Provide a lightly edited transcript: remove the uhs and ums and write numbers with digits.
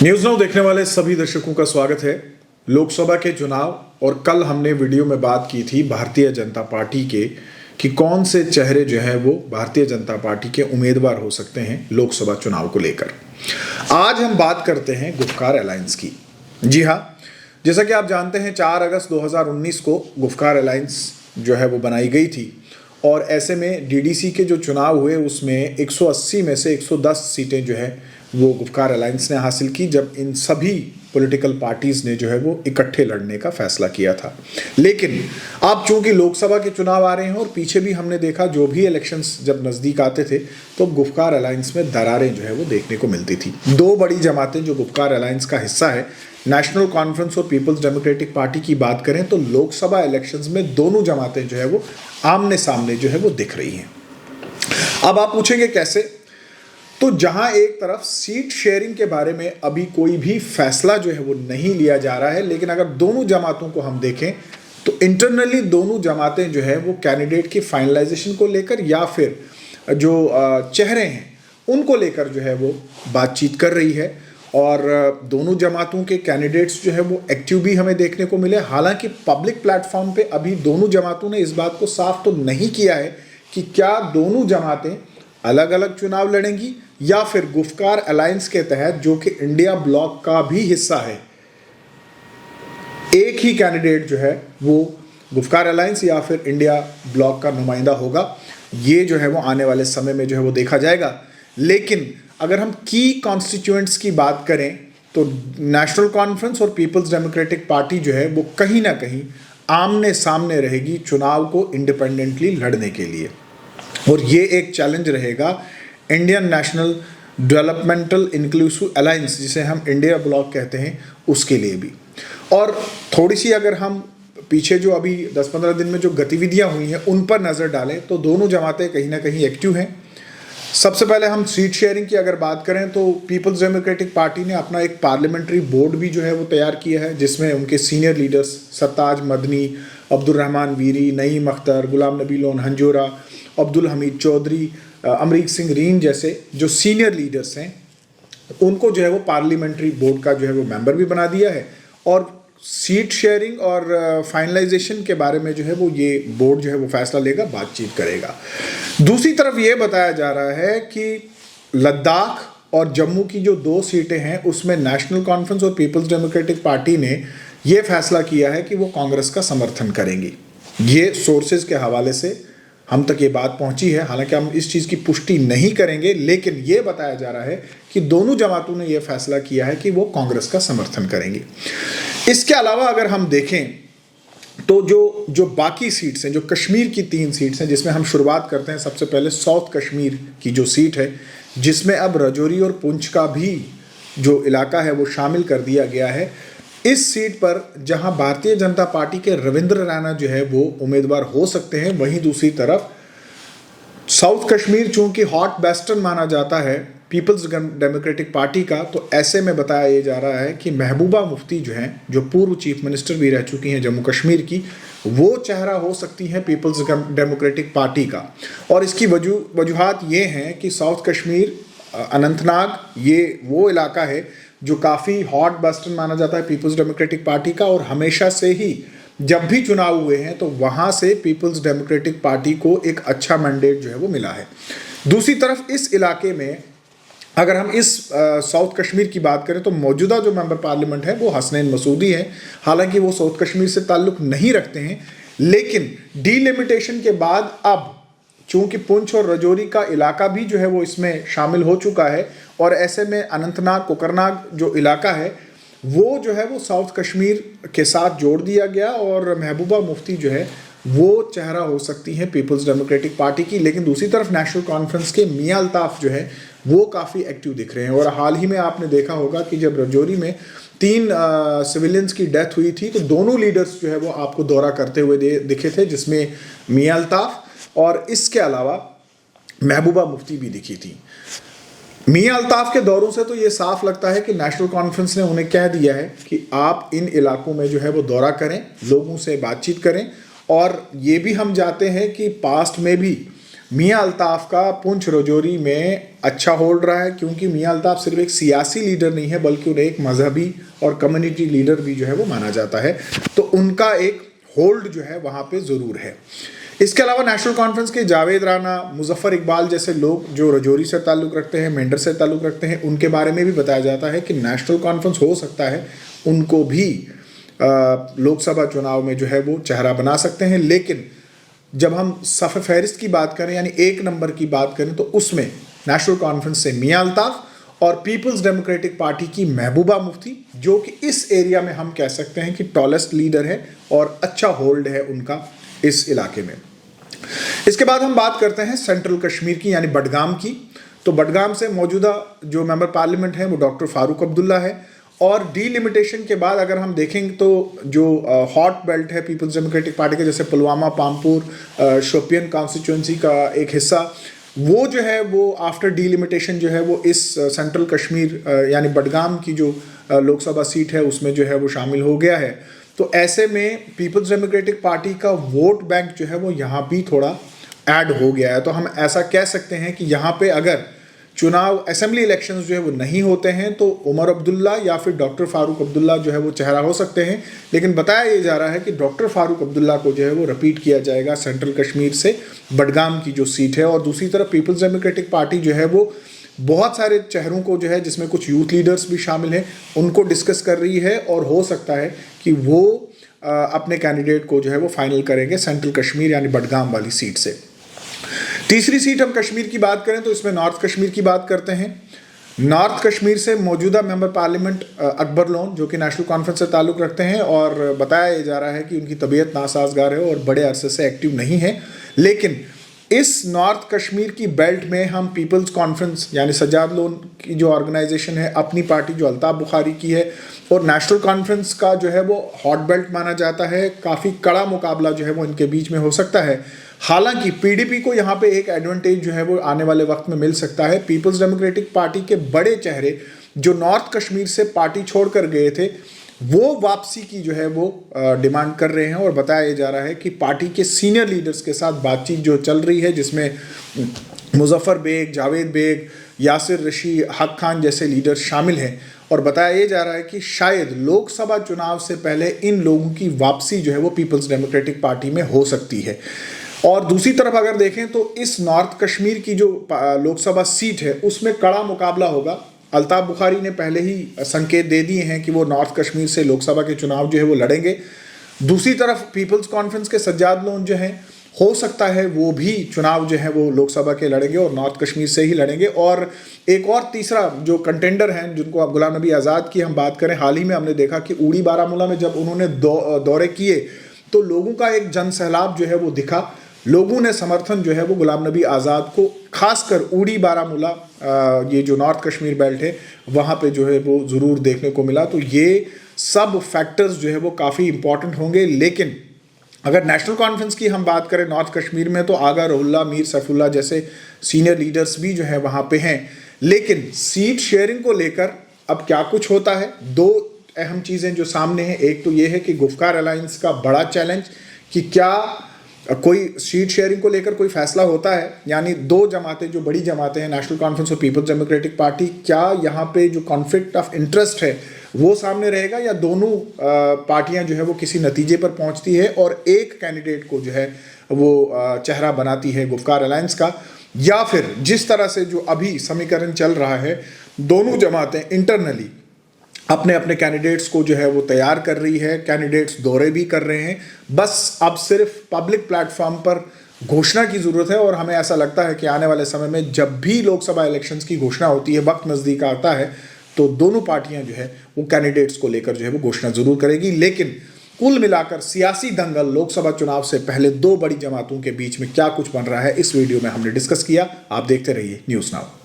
News now देखने वाले सभी दर्शकों का स्वागत है। लोकसभा के चुनाव और कल हमने वीडियो में बात की थी भारतीय जनता पार्टी के कि कौन से चेहरे जो है वो भारतीय जनता पार्टी के उम्मीदवार हो सकते हैं लोकसभा चुनाव को लेकर। आज हम बात करते हैं गुफकार अलायंस की। जी हाँ, जैसा कि आप जानते हैं 4 अगस्त 2019 को गुफकार अलायंस जो है वो बनाई गई थी और ऐसे में डीडीसी के जो चुनाव हुए उसमें 180 में से 110 सीटें जो है वो गुफकार अलायंस ने हासिल की, जब इन सभी पॉलिटिकल पार्टीज़ ने जो है वो इकट्ठे लड़ने का फैसला किया था। लेकिन अब चूंकि लोकसभा के चुनाव आ रहे हैं और पीछे भी हमने देखा जो भी इलेक्शंस जब नज़दीक आते थे तो गुफकार अलायंस में दरारें जो है वो देखने को मिलती थी। दो बड़ी जमातें जो गुफकार अलायंस का हिस्सा है, नेशनल कॉन्फ्रेंस और पीपल्स डेमोक्रेटिक पार्टी की बात करें तो लोकसभा इलेक्शंस में दोनों जमातें जो है वो आमने सामने जो है वो दिख रही हैं। अब आप पूछेंगे कैसे? तो जहां एक तरफ सीट शेयरिंग के बारे में अभी कोई भी फैसला जो है वो नहीं लिया जा रहा है, लेकिन अगर दोनों जमातों को हम देखें तो इंटरनली दोनों जमातें जो है वो कैंडिडेट की फाइनलाइजेशन को लेकर या फिर जो चेहरे हैं उनको लेकर जो है वो बातचीत कर रही है और दोनों जमातों के कैंडिडेट्स जो है वो एक्टिव भी हमें देखने को मिले। हालांकि पब्लिक प्लेटफॉर्म पे अभी दोनों जमातों ने इस बात को साफ तो नहीं किया है कि क्या दोनों जमातें अलग अलग चुनाव लड़ेंगी या फिर गुफकार अलायंस के तहत, जो कि इंडिया ब्लॉक का भी हिस्सा है, एक ही कैंडिडेट जो है वो गुफकार अलायंस या फिर इंडिया ब्लॉक का नुमाइंदा होगा। ये जो है वो आने वाले समय में जो है वो देखा जाएगा। लेकिन अगर हम की कॉन्स्टिट्यूएंट्स की बात करें तो नेशनल कॉन्फ्रेंस और पीपल्स डेमोक्रेटिक पार्टी जो है वो कहीं ना कहीं आमने सामने रहेगी चुनाव को इंडिपेंडेंटली लड़ने के लिए, और ये एक चैलेंज रहेगा Indian national developmental inclusive alliance, जिसे हम इंडिया ब्लॉक कहते हैं, उसके लिए भी। और थोड़ी सी अगर हम पीछे जो अभी 10-15 दिन में जो गतिविधियां हुई हैं उन पर नज़र डालें तो दोनों जमातें कहीं ना कहीं एक्टिव हैं। सबसे पहले हम सीट शेयरिंग की अगर बात करें तो पीपल्स डेमोक्रेटिक पार्टी ने अपना एक पार्लियामेंट्री बोर्ड भी जो है वो तैयार किया है, जिसमें उनके सीनियर लीडर्स सरताज मदनी, अब्दुल रहमान वीरी, नईम अख्तर, गुलाम नबी लोन हंजोरा, अब्दुल हमीद चौधरी, अमरीक सिंह रीन जैसे जो सीनियर लीडर्स हैं उनको जो है वो पार्लियामेंट्री बोर्ड का जो है वो मेंबर भी बना दिया है। और सीट शेयरिंग और फाइनलाइजेशन के बारे में जो है वो ये बोर्ड जो है वो फैसला लेगा, बातचीत करेगा। दूसरी तरफ ये बताया जा रहा है कि लद्दाख और जम्मू की जो 2 सीटें हैं उसमें नेशनल कॉन्फ्रेंस और पीपल्स डेमोक्रेटिक पार्टी ने ये फैसला किया है कि वो कांग्रेस का समर्थन करेंगी। ये सोर्सेज के हवाले से हम तक ये बात पहुंची है। हालांकि हम इस चीज़ की पुष्टि नहीं करेंगे, लेकिन ये बताया जा रहा है कि दोनों जमातों ने ये फैसला किया है कि वो कांग्रेस का समर्थन करेंगे। इसके अलावा अगर हम देखें तो जो बाकी सीट्स हैं, जो कश्मीर की 3 सीट्स हैं, जिसमें हम शुरुआत करते हैं सबसे पहले साउथ कश्मीर की जो सीट है, जिसमें अब राजौरी और पुंछ का भी जो इलाका है वो शामिल कर दिया गया है। इस सीट पर जहां भारतीय जनता पार्टी के रविंद्र रैना जो है वो उम्मीदवार हो सकते हैं, वहीं दूसरी तरफ साउथ कश्मीर चूंकि हॉट बेस्टन माना जाता है पीपल्स डेमोक्रेटिक पार्टी का, तो ऐसे में बताया ये जा रहा है कि महबूबा मुफ्ती जो हैं, जो पूर्व चीफ मिनिस्टर भी रह चुकी हैं जम्मू कश्मीर की, वो चेहरा हो सकती हैं पीपल्स डेमोक्रेटिक पार्टी का। और इसकी वजूहात ये हैं कि साउथ कश्मीर, अनंतनाग, ये वो इलाका है जो काफ़ी हॉट बस्टन माना जाता है पीपल्स डेमोक्रेटिक पार्टी का, और हमेशा से ही जब भी चुनाव हुए हैं तो वहाँ से पीपल्स डेमोक्रेटिक पार्टी को एक अच्छा मैंडेट जो है वो मिला है। दूसरी तरफ इस इलाके में अगर हम इस साउथ कश्मीर की बात करें तो मौजूदा जो मेंबर पार्लियामेंट है वो हसनैन मसूदी हैं। हालांकि वो साउथ कश्मीर से ताल्लुक़ नहीं रखते हैं, लेकिन डीलिमिटेशन के बाद अब चूंकि पुंछ और राजौरी का इलाका भी जो है वो इसमें शामिल हो चुका है, और ऐसे में अनंतनाग कोकरनाग जो इलाका है वो जो है वो साउथ कश्मीर के साथ जोड़ दिया गया, और महबूबा मुफ्ती जो है वो चेहरा हो सकती हैं पीपल्स डेमोक्रेटिक पार्टी की। लेकिन दूसरी तरफ नेशनल कॉन्फ्रेंस के मियां अल्ताफ जो है वो काफ़ी एक्टिव दिख रहे हैं। और हाल ही में आपने देखा होगा कि जब राजौरी में 3 सिविलियंस की डेथ हुई थी तो दोनों लीडर्स जो है वो आपको दौरा करते हुए दिखे थे, जिसमें मियां अल्ताफ और इसके अलावा महबूबा मुफ्ती भी दिखी थी। मियां अल्ताफ के दौरों से तो ये साफ लगता है कि नेशनल कॉन्फ्रेंस ने उन्हें कह दिया है कि आप इन इलाकों में जो है वो दौरा करें, लोगों से बातचीत करें। और ये भी हम जानते हैं कि पास्ट में भी मियां अल्ताफ का पुंछ राजौरी में अच्छा होल्ड रहा है, क्योंकि मियां अल्ताफ सिर्फ एक सियासी लीडर नहीं है बल्कि उन्हें एक मजहबी और कम्युनिटी लीडर भी जो है वो माना जाता है, तो उनका एक होल्ड जो है वहाँ पे ज़रूर है। इसके अलावा नेशनल कॉन्फ्रेंस के जावेद राना, मुजफ्फर इकबाल जैसे लोग जो राजौरी से ताल्लुक़ रखते हैं, मेंढर से ताल्लुक़ रखते हैं, उनके बारे में भी बताया जाता है कि नेशनल कॉन्फ्रेंस हो सकता है उनको भी लोकसभा चुनाव में जो है वो चेहरा बना सकते हैं। लेकिन जब हम सफ़े फहरिस्त की बात करें यानी एक नंबर की बात करें तो उसमें नेशनल कॉन्फ्रेंस से मियां अल्ताफ और पीपल्स डेमोक्रेटिक पार्टी की महबूबा मुफ्ती, जो कि इस एरिया में हम कह सकते हैं कि टॉलेस्ट लीडर है और अच्छा होल्ड है उनका इस इलाके में। इसके बाद हम बात करते हैं सेंट्रल कश्मीर की यानी बडगाम की। तो बडगाम से मौजूदा जो मेंबर पार्लियामेंट है वो डॉक्टर फारूक अब्दुल्ला है, और डीलिमिटेशन के बाद अगर हम देखेंगे तो जो हॉट बेल्ट है पीपल्स डेमोक्रेटिक पार्टी के, जैसे पुलवामा, पामपुर, शोपियन कॉन्स्टिट्यूंसी का एक हिस्सा, वो जो है वो आफ्टर डीलिमिटेशन जो है वो इस सेंट्रल कश्मीर यानी बडगाम की जो लोकसभा सीट है उसमें जो है वो शामिल हो गया है। तो ऐसे में पीपल्स डेमोक्रेटिक पार्टी का वोट बैंक जो है वो यहाँ भी थोड़ा ऐड हो गया है। तो हम ऐसा कह सकते हैं कि यहाँ पे अगर चुनाव असेंबली इलेक्शंस जो है वो नहीं होते हैं तो उमर अब्दुल्ला या फिर डॉक्टर फारूक अब्दुल्ला जो है वो चेहरा हो सकते हैं। लेकिन बताया ये जा रहा है कि डॉक्टर फारूक अब्दुल्ला को जो है वो रिपीट किया जाएगा सेंट्रल कश्मीर से बडगाम की जो सीट है। और दूसरी तरफ पीपल्स डेमोक्रेटिक पार्टी जो है वो बहुत सारे चेहरों को जो है, जिसमें कुछ यूथ लीडर्स भी शामिल हैं, उनको डिस्कस कर रही है और हो सकता है कि वो अपने कैंडिडेट को जो है वो फाइनल करेंगे सेंट्रल कश्मीर यानी बडगाम वाली सीट से। तीसरी सीट हम कश्मीर की बात करें तो इसमें नॉर्थ कश्मीर की बात करते हैं। नॉर्थ कश्मीर से मौजूदा मेंबर पार्लियामेंट अकबर लोन, जो कि नेशनल कॉन्फ्रेंस से ताल्लुक़ रखते हैं, और बताया जा रहा है कि उनकी तबीयत नासाजगार है और बड़े अरसे से एक्टिव नहीं है। लेकिन इस नॉर्थ कश्मीर की बेल्ट में हम पीपल्स कॉन्फ्रेंस यानी सज्जाद लोन की जो ऑर्गेनाइजेशन है, अपनी पार्टी जो अल्ताफ बुखारी की है, और नेशनल कॉन्फ्रेंस का जो है वो हॉट बेल्ट माना जाता है। काफ़ी कड़ा मुकाबला जो है वो इनके बीच में हो सकता है। हालांकि पीडीपी को यहाँ पे एक एडवांटेज जो है वो आने वाले वक्त में मिल सकता है। पीपल्स डेमोक्रेटिक पार्टी के बड़े चेहरे जो नॉर्थ कश्मीर से पार्टी छोड़कर गए थे, वो वापसी की जो है वो डिमांड कर रहे हैं, और बताया जा रहा है कि पार्टी के सीनियर लीडर्स के साथ बातचीत जो चल रही है, जिसमें मुजफ्फर बेग, जावेद बेग, यासिर रशी, हक खान जैसे लीडर्स शामिल हैं। और बताया जा रहा है कि शायद लोकसभा चुनाव से पहले इन लोगों की वापसी जो है वो पीपल्स डेमोक्रेटिक पार्टी में हो सकती है। और दूसरी तरफ अगर देखें तो इस नॉर्थ कश्मीर की जो लोकसभा सीट है उसमें कड़ा मुकाबला होगा। अल्ताफ बुखारी ने पहले ही संकेत दे दिए हैं कि वो नॉर्थ कश्मीर से लोकसभा के चुनाव जो है वो लड़ेंगे। दूसरी तरफ पीपल्स कॉन्फ्रेंस के सज्जाद लोन जो हैं, हो सकता है वो भी चुनाव जो है वो लोकसभा के लड़ेंगे और नॉर्थ कश्मीर से ही लड़ेंगे। और एक और तीसरा जो कंटेंडर हैं, जिनको आप गुलाम नबी आज़ाद की हम बात करें, हाल ही में हमने देखा कि उड़ी बारामूला में जब उन्होंने दौरे किए तो लोगों का एक जन सैलाब जो है वो दिखा। लोगों ने समर्थन जो है वो गुलाम नबी आज़ाद को, खासकर उड़ी बारामूला ये जो नॉर्थ कश्मीर बेल्ट है वहाँ पे जो है वो ज़रूर देखने को मिला। तो ये सब फैक्टर्स जो है वो काफ़ी इंपॉर्टेंट होंगे। लेकिन अगर नेशनल कॉन्फ्रेंस की हम बात करें नॉर्थ कश्मीर में, तो आगा रहुल्ला, मीर सैफुल्ला जैसे सीनियर लीडर्स भी जो है वहाँ पे हैं। लेकिन सीट शेयरिंग को लेकर अब क्या कुछ होता है, दो अहम चीज़ें जो सामने हैं। एक तो ये है कि गुफ्कार अलायंस का बड़ा चैलेंज कि क्या कोई सीट शेयरिंग को लेकर कोई फैसला होता है, यानी दो जमातें जो बड़ी जमातें हैं, नेशनल कॉन्फ्रेंस और पीपल्स डेमोक्रेटिक पार्टी, क्या यहाँ पे जो कॉन्फ्लिक्ट ऑफ इंटरेस्ट है वो सामने रहेगा, या दोनों पार्टियां जो है वो किसी नतीजे पर पहुंचती है और एक कैंडिडेट को जो है वो चेहरा बनाती है गुफ्कार अलायंस का। या फिर जिस तरह से जो अभी समीकरण चल रहा है, दोनों जमातें इंटरनली अपने अपने कैंडिडेट्स को जो है वो तैयार कर रही है, कैंडिडेट्स दौरे भी कर रहे हैं, बस अब सिर्फ पब्लिक प्लेटफॉर्म पर घोषणा की ज़रूरत है। और हमें ऐसा लगता है कि आने वाले समय में जब भी लोकसभा इलेक्शंस की घोषणा होती है, वक्त नज़दीक आता है, तो दोनों पार्टियां जो है वो कैंडिडेट्स को लेकर जो है वो घोषणा ज़रूर करेगी। लेकिन कुल मिलाकर सियासी दंगल लोकसभा चुनाव से पहले दो बड़ी जमातों के बीच में क्या कुछ बन रहा है, इस वीडियो में हमने डिस्कस किया। आप देखते रहिए न्यूज़ नाउ।